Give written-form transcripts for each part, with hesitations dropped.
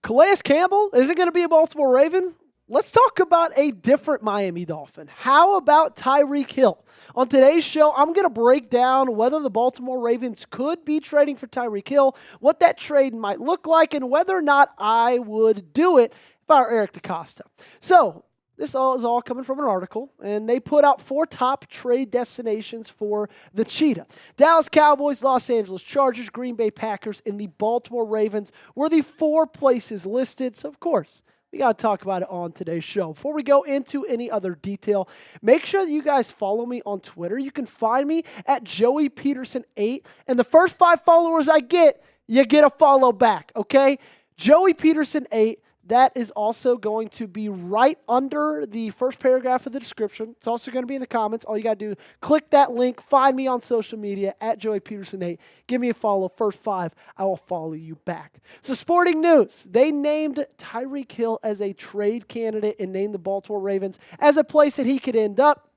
Calais Campbell, is it going to be a Baltimore Raven? Let's talk about a different Miami Dolphin. How about Tyreek Hill? On today's show, I'm going to break down whether the Baltimore Ravens could be trading for Tyreek Hill, what that trade might look like, and whether or not I would do it if I were Eric DeCosta. So, this is all coming from an article, and they put out 4 top trade destinations for the Cheetah. Dallas Cowboys, Los Angeles Chargers, Green Bay Packers, and the Baltimore Ravens were the 4 places listed. So, of course, we got to talk about it on today's show. Before we go into any other detail, make sure that you guys follow me on Twitter. You can find me at Joey Petersen 8, and the first 5 followers I get, you get a follow back, okay? Joey Petersen 8. That is also going to be right under the first paragraph of the description. It's also going to be in the comments. All you got to do, click that link, find me on social media at Joey Petersen 8. Give me a follow. First 5, I will follow you back. So sporting news, they named Tyreek Hill as a trade candidate and named the Baltimore Ravens as a place that he could end up.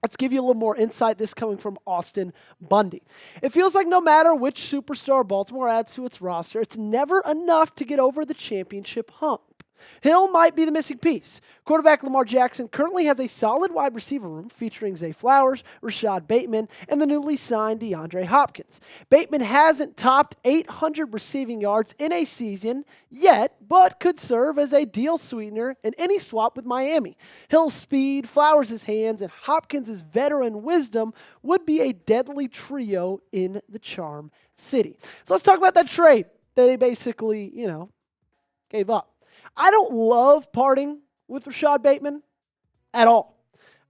Let's give you a little more insight. This coming from Austen Bundy. It feels like no matter which superstar Baltimore adds to its roster, it's never enough to get over the championship hump. Hill might be the missing piece. Quarterback Lamar Jackson currently has a solid wide receiver room featuring Zay Flowers, Rashod Bateman, and the newly signed DeAndre Hopkins. Bateman hasn't topped 800 receiving yards in a season yet, but could serve as a deal sweetener in any swap with Miami. Hill's speed, Flowers' hands, and Hopkins' veteran wisdom would be a deadly trio in the Charm City. So let's talk about that trade that they basically, gave up. I don't love parting with Rashod Bateman at all.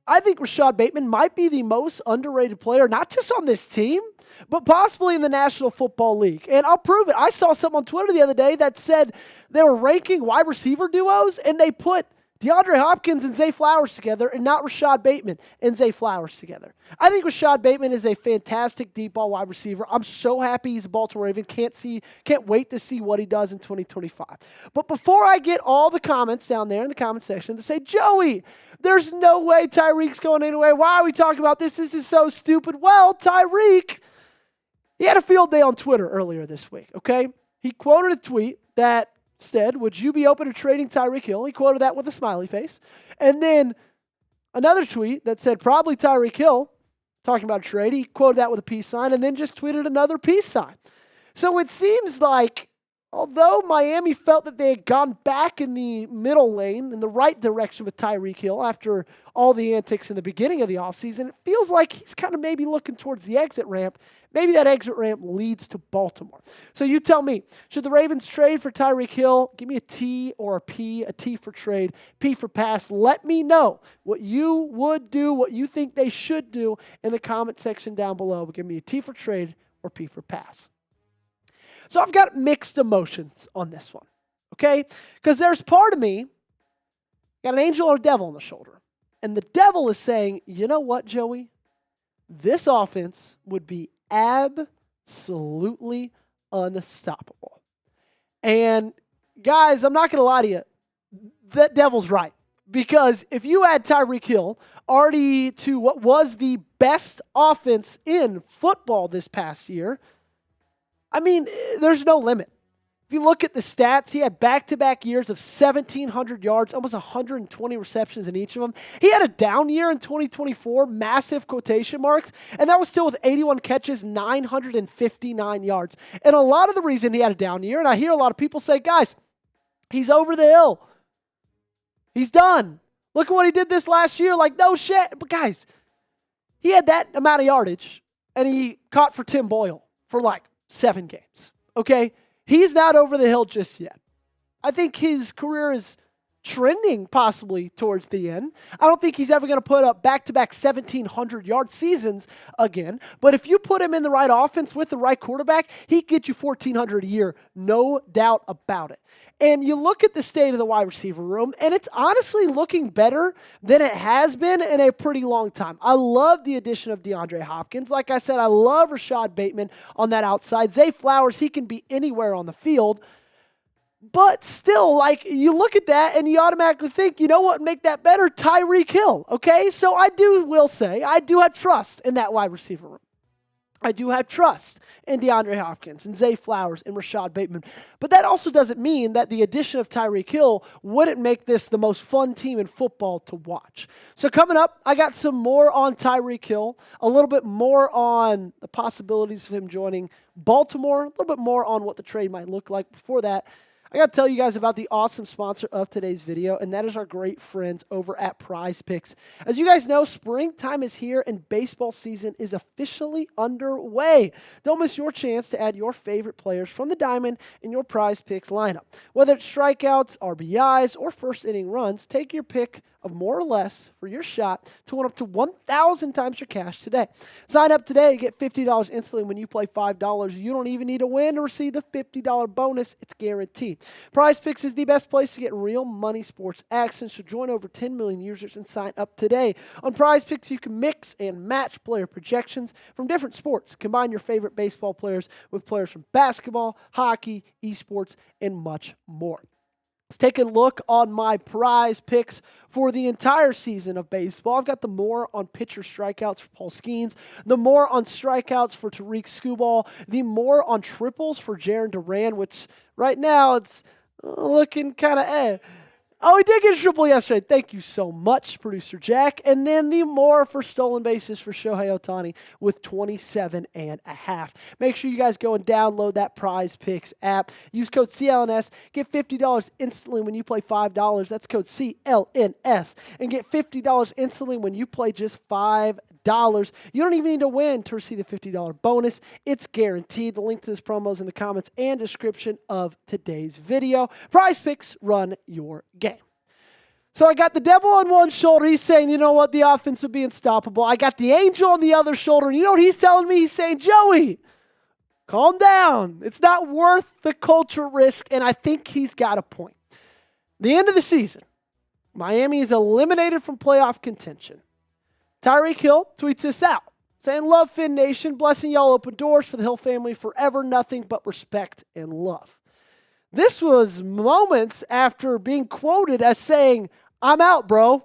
I think Rashod Bateman might be the most underrated player, not just on this team, but possibly in the National Football League. And I'll prove it. I saw something on Twitter the other day that said they were ranking wide receiver duos, and they put DeAndre Hopkins and Zay Flowers together and not Rashod Bateman and Zay Flowers together. I think Rashod Bateman is a fantastic deep ball wide receiver. I'm so happy he's a Baltimore Raven. Can't wait to see what he does in 2025. But before I get all the comments down there in the comment section to say, Joey, there's no way Tyreek's going anywhere. Why are we talking about this? This is so stupid. Well, Tyreek, he had a field day on Twitter earlier this week, okay? He quoted a tweet that said, would you be open to trading Tyreek Hill? He quoted that with a smiley face. And then another tweet that said, probably Tyreek Hill, talking about a trade. He quoted that with a peace sign and then just tweeted another peace sign. So it seems like, although Miami felt that they had gone back in the middle lane, in the right direction with Tyreek Hill after all the antics in the beginning of the offseason, it feels like he's kind of maybe looking towards the exit ramp. Maybe that exit ramp leads to Baltimore. So you tell me, should the Ravens trade for Tyreek Hill? Give me a T or a P, a T for trade, P for pass. Let me know what you would do, what you think they should do in the comment section down below. But give me a T for trade or P for pass. So I've got mixed emotions on this one, okay? Because there's part of me, got an angel or a devil on the shoulder. And the devil is saying, you know what, Joey? This offense would be absolutely unstoppable. And guys, I'm not going to lie to you. That devil's right. Because if you add Tyreek Hill already to what was the best offense in football this past year, I mean, there's no limit. If you look at the stats, he had back-to-back years of 1,700 yards, almost 120 receptions in each of them. He had a down year in 2024, massive quotation marks, and that was still with 81 catches, 959 yards. And a lot of the reason he had a down year, and I hear a lot of people say, guys, he's over the hill. He's done. Look at what he did this last year. Like, no shit. But guys, he had that amount of yardage, and he caught for Tim Boyle for like 7 games, okay? He's not over the hill just yet. I think his career is trending possibly towards the end. I don't think he's ever going to put up back-to-back 1,700-yard seasons again. But if you put him in the right offense with the right quarterback, he can get you 1,400 a year, no doubt about it. And you look at the state of the wide receiver room, and it's honestly looking better than it has been in a pretty long time. I love the addition of DeAndre Hopkins. Like I said, I love Rashod Bateman on that outside. Zay Flowers, he can be anywhere on the field. But still, like, you look at that and you automatically think, you know what would make that better? Tyreek Hill, okay? So I will say, I do have trust in that wide receiver room. I do have trust in DeAndre Hopkins and Zay Flowers and Rashod Bateman. But that also doesn't mean that the addition of Tyreek Hill wouldn't make this the most fun team in football to watch. So coming up, I got some more on Tyreek Hill, a little bit more on the possibilities of him joining Baltimore, a little bit more on what the trade might look like. Before that, I got to tell you guys about the awesome sponsor of today's video, and that is our great friends over at PrizePicks. As you guys know, springtime is here and baseball season is officially underway. Don't miss your chance to add your favorite players from the diamond in your PrizePicks lineup. Whether it's strikeouts, RBIs, or first inning runs, take your pick of more or less for your shot to win up to 1,000 times your cash today. Sign up today and get $50 instantly when you play $5. You don't even need to win to receive the $50 bonus. It's guaranteed. PrizePicks is the best place to get real money sports action, so join over 10 million users and sign up today. On PrizePicks, you can mix and match player projections from different sports. Combine your favorite baseball players with players from basketball, hockey, esports, and much more. Let's take a look on my prize picks for the entire season of baseball. I've got the more on pitcher strikeouts for Paul Skeens, the more on strikeouts for Tyreek Skubal, the more on triples for Jarren Duran, which right now it's looking kind of Oh, he did get a triple yesterday. Thank you so much, Producer Jack. And then the more for stolen bases for Shohei Ohtani with 27.5. Make sure you guys go and download that PrizePicks app. Use code CLNS. Get $50 instantly when you play $5. That's code CLNS. And get $50 instantly when you play just $5. You don't even need to win to receive the $50 bonus. It's guaranteed. The link to this promo is in the comments and description of today's video. PrizePicks, run your game. So I got the devil on one shoulder. He's saying, you know what, the offense would be unstoppable. I got the angel on the other shoulder. And you know what he's telling me? He's saying, Joey, calm down. It's not worth the culture risk. And I think he's got a point. The end of the season, Miami is eliminated from playoff contention. Tyreek Hill tweets this out, saying, love Finn Nation, blessing y'all open doors for the Hill family forever, nothing but respect and love. This was moments after being quoted as saying, I'm out, bro,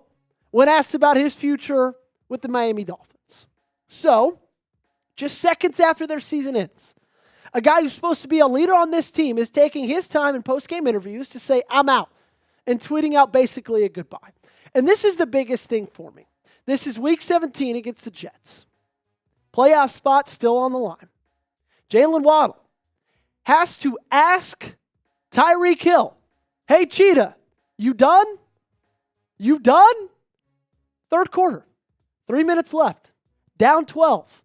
when asked about his future with the Miami Dolphins. So, just seconds after their season ends, a guy who's supposed to be a leader on this team is taking his time in post-game interviews to say, I'm out, and tweeting out basically a goodbye. And this is the biggest thing for me. This is Week 17 against the Jets. Playoff spot still on the line. Jalen Waddle has to ask Tyreek Hill, hey, Cheetah, you done? You done? Third quarter, 3 minutes left, down 12.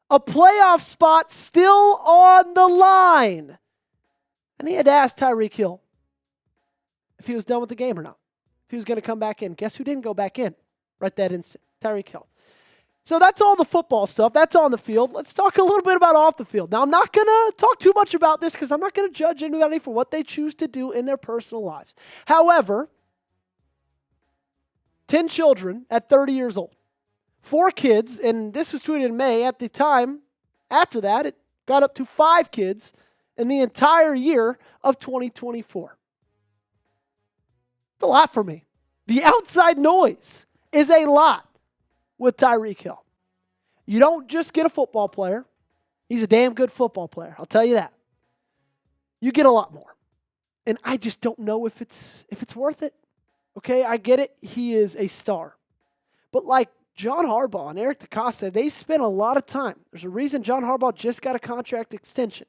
A playoff spot still on the line. And he had to ask Tyreek Hill if he was done with the game or not, if he was going to come back in. Guess who didn't go back in right that instant? Tyreek Hill. So that's all the football stuff. That's on the field. Let's talk a little bit about off the field. Now, I'm not going to talk too much about this because I'm not going to judge anybody for what they choose to do in their personal lives. However, 10 children at 30 years old, 4 kids, and this was tweeted in May. At the time, after that, it got up to 5 kids in the entire year of 2024. It's a lot for me. The outside noise is a lot with Tyreek Hill. You don't just get a football player. He's a damn good football player. I'll tell you that. You get a lot more. And I just don't know if it's worth it. Okay, I get it. He is a star. But like John Harbaugh and Eric DeCosta, they spent a lot of time. There's a reason John Harbaugh just got a contract extension.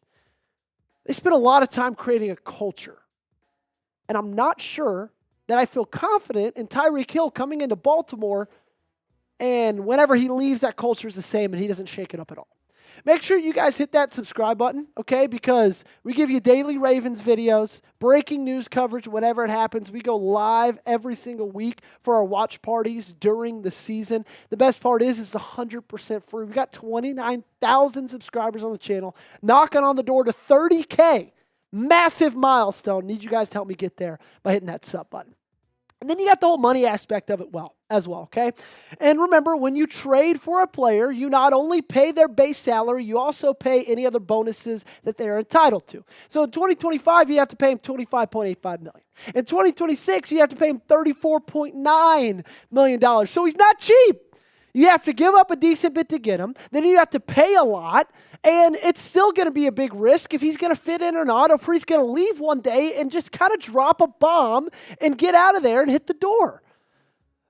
They spent a lot of time creating a culture. And I'm not sure that I feel confident in Tyreek Hill coming into Baltimore, and whenever he leaves, that culture is the same and he doesn't shake it up at all. Make sure you guys hit that subscribe button, okay? Because we give you daily Ravens videos, breaking news coverage whenever it happens. We go live every single week for our watch parties during the season. The best part is it's 100% free. We've got 29,000 subscribers on the channel, knocking on the door to 30K. Massive milestone. Need you guys to help me get there by hitting that sub button. And then you got the whole money aspect of it as well, okay? And remember, when you trade for a player, you not only pay their base salary, you also pay any other bonuses that they're entitled to. So in 2025, you have to pay him $25.85 million. In 2026, you have to pay him $34.9 million. So he's not cheap. You have to give up a decent bit to get him. Then you have to pay a lot. And it's still going to be a big risk if he's going to fit in or not, or if he's going to leave one day and just kind of drop a bomb and get out of there and hit the door.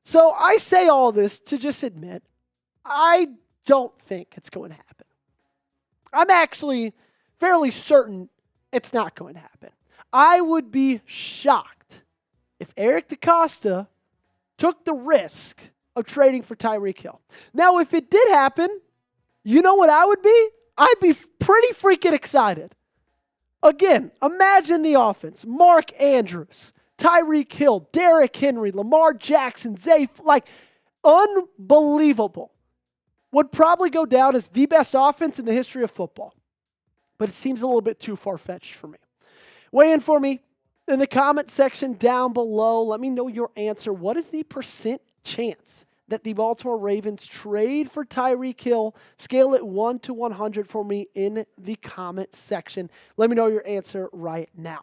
So I say all this to just admit, I don't think it's going to happen. I'm actually fairly certain it's not going to happen. I would be shocked if Eric DeCosta took the risk of trading for Tyreek Hill. Now, if it did happen, you know what I would be? I'd be pretty freaking excited. Again, imagine the offense. Mark Andrews, Tyreek Hill, Derrick Henry, Lamar Jackson, Zay, unbelievable. Would probably go down as the best offense in the history of football. But it seems a little bit too far-fetched for me. Weigh in for me in the comment section down below. Let me know your answer. What is the percent chance that the Baltimore Ravens trade for Tyreek Hill? Scale it 1 to 100 for me in the comment section. Let me know your answer right now.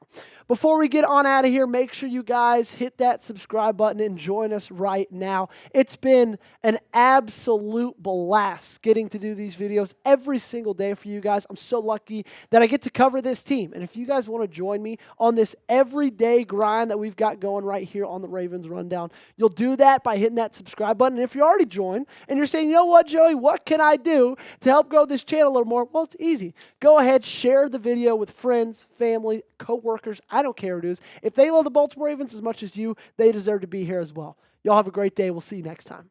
Before we get on out of here, make sure you guys hit that subscribe button and join us right now. It's been an absolute blast getting to do these videos every single day for you guys. I'm so lucky that I get to cover this team. And if you guys want to join me on this everyday grind that we've got going right here on the Ravens Rundown, you'll do that by hitting that subscribe button. And if you're already joined and you're saying, you know what, Joey, what can I do to help grow this channel a little more? Well, it's easy. Go ahead, share the video with friends, family, coworkers. I don't care who it is. If they love the Baltimore Ravens as much as you, they deserve to be here as well. Y'all have a great day. We'll see you next time.